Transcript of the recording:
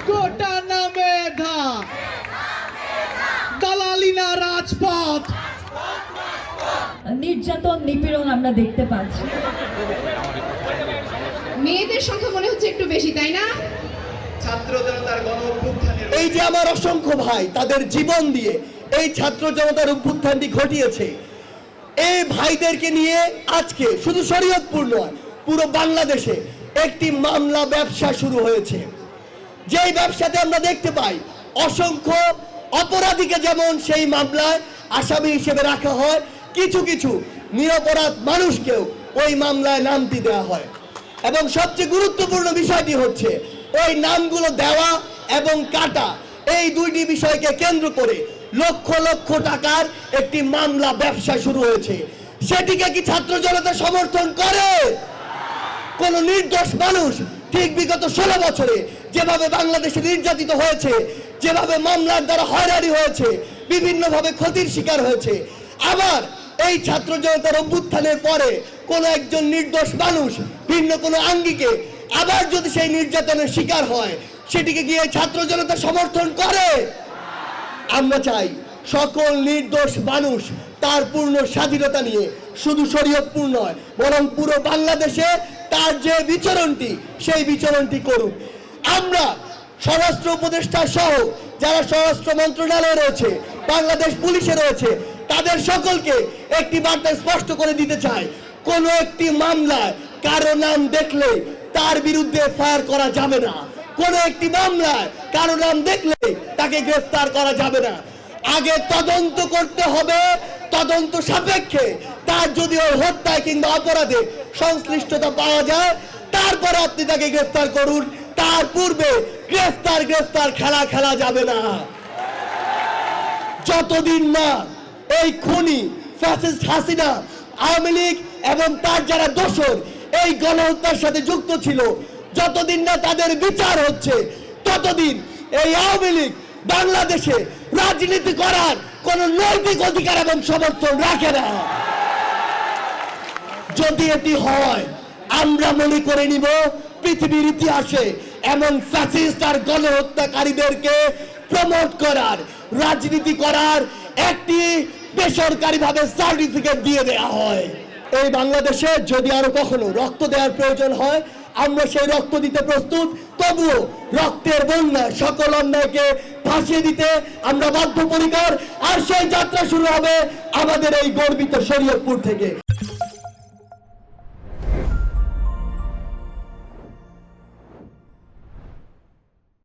কোটা না মেধা, দালালি না রাজপথ। নির্যাতন নিপীড়ন আমরা দেখতে পাচ্ছি। মেয়েদের সংখ্যা মনে হচ্ছে একটু বেশি, তাই না? ছাত্র জনতার গণ অভ্যুত্থানের এই যে আমার অসংখ্য ভাই তাদের জীবন দিয়ে এই ছাত্র জনতার অভ্যুত্থানটি ঘটিয়েছে, এই ভাইদেরকে নিয়ে আজকে শুধু শরীয়তপুর নয়, পুরো বাংলাদেশে একটি মামলা ব্যবসা শুরু হয়েছে। যেই ব্যবসাতে আমরা দেখতে পাই অসংখ্য অপরাধীকে যেমন সেই মামলায় আসামি হিসেবে রাখা হয়, কিছু কিছু নিরপরাধ মানুষকেও ওই মামলায় নামটি দেওয়া হয়। এবং সবচেয়ে গুরুত্বপূর্ণ বিষয়টি হচ্ছে ওই নামগুলো দেওয়া এবং কাটা, এই দুইটি বিষয়কে কেন্দ্র করে লক্ষ লক্ষ টাকার একটি মামলা ব্যবসা শুরু হয়েছে। সেটিকে কি ছাত্র জনতা সমর্থন করে? কোন নির্দোষ মানুষ ঠিক বিগত 16 বছরে যেভাবে বাংলাদেশে নির্যাতিত হয়েছে, যেভাবে মামলার দ্বারা হয়রানি হয়েছে, বিভিন্নভাবে ক্ষতির শিকার হয়েছে, আবার এই ছাত্র জনতার অভ্যুত্থানের পরে কোন একজন নির্দোষ মানুষ ভিন্ন কোনো আঙ্গিকে আবার যদি সেই নির্যাতনের শিকার হয়, সেটিকে গিয়ে ছাত্র জনতা সমর্থন করে? আমরা চাই সকল নির্দোষ মানুষ তার পূর্ণ স্বাধীনতা নিয়ে শুধু শরীয়তপুর নয় বরং পুরো বাংলাদেশে তার যে বিচরণটি সেই বিচরণটি করুক। আমরা স্বরাষ্ট্র উপদেষ্টা সহ যারা স্বরাষ্ট্র মন্ত্রণালয়ে রয়েছে, বাংলাদেশ পুলিশে রয়েছে, তাদের সকলকে একটি বার্তা স্পষ্ট করে দিতে চাই, কোন একটি মামলায় কারো নাম দেখলে তার বিরুদ্ধে ফায়ার করা যাবে না। কোন একটি মামলায় কারো নাম দেখলে তাকে গ্রেফতার করা যাবে না। আগে তদন্ত করতে হবে, তদন্ত সাপেক্ষে তার যদি ওই হত্যায় কিংবা অপরাধে সংশ্লিষ্টতা পাওয়া যায় তারপরে আপনি তাকে গ্রেফতার করুন। তার পূর্বে গ্রেফতার খেলা খেলা যাবে না। যতদিন না এই খুনি ফ্যাসিস্ট হাসিনা, আওয়ামী লীগ এবং তার যারা দোসর এই গণহত্যার সাথে যুক্ত ছিল, যতদিন না তাদের বিচার হচ্ছে, ততদিন এই আওয়ামী লীগ বাংলাদেশে রাজনীতি করার কোন নৈতিক অধিকার এবং সমর্থন রাখে না। যদি এটি হয়, আমরা মনে করে নিব পৃথিবীর ইতিহাসে এমন ফ্যাসিস্ট আর গণহত্যাকারীদেরকে প্রমোট করার, রাজনীতি করার একটি বেসরকারিভাবে সার্টিফিকেট দিয়ে দেওয়া হয়। এই বাংলাদেশে যদি আরো কখনো রক্ত দেওয়ার প্রয়োজন হয়, আমরা সেই রক্ত দিতে প্রস্তুত। তবুও রক্তের বন্যায় সকল অন্যায়কে ভাসিয়ে দিতে আমরা বদ্ধপরিকর। আর সেই যাত্রা শুরু হবে আমাদের এই গর্বিত শরীয়তপুর থেকে।